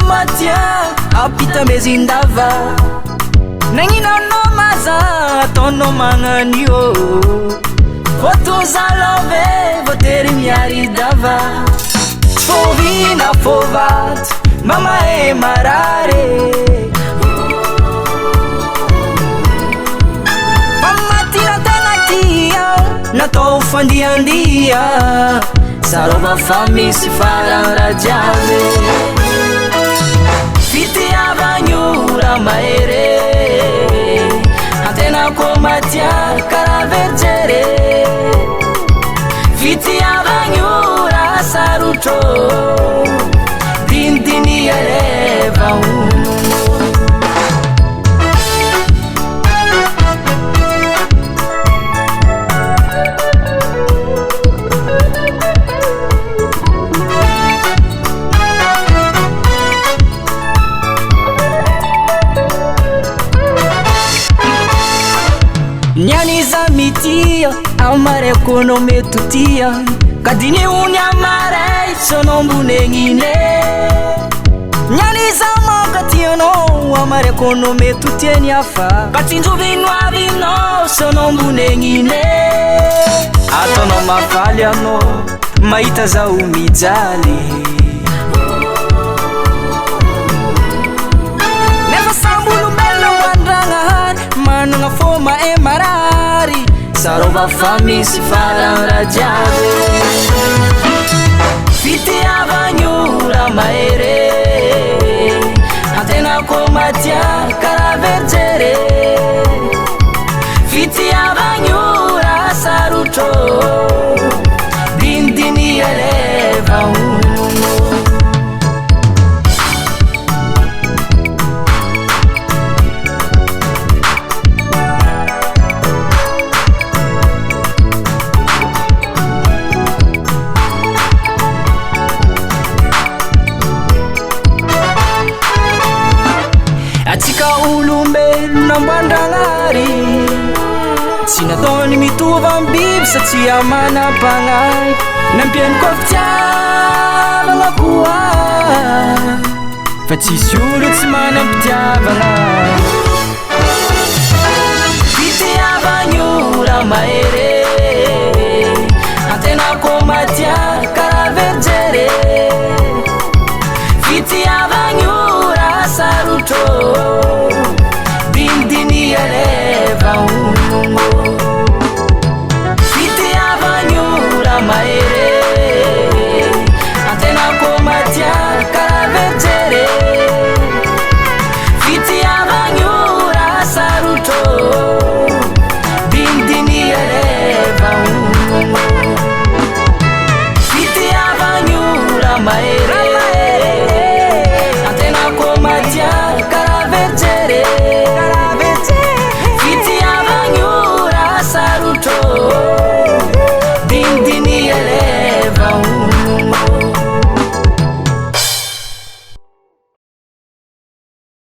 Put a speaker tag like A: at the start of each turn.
A: matia apita mezindava nanginanao maza ataonao magnanio votozalove votery miaridava fovina fovato mamae marare pamatina tanatia natao fandiandia sarova famisy faranrajave fitiavanyura maere antena komatia karavergere fitiavanyura sarutro dindini eleva nyaniza mitia amare ekonome tutia kadini unyamarei sonombunengine nyaniza makatiano amare ekonome tutieni afa katinjuvinwavino sonombunengine atono mafaliano maita za umijali mananga foma e marari sarova famisy faranrajave fitiavanyura maere antena komatia karavergere fitiavanyura sarutro dindini eleva atsika olombelo nambandragnary tsy nataony mitovy am biby satria manam-pagnay nampiany koa fitiavagna koa fa tsisy olo tsy manam-pitiavagna fitiavagnyora maere antena komatia karavergere fitiavagnyora sarutro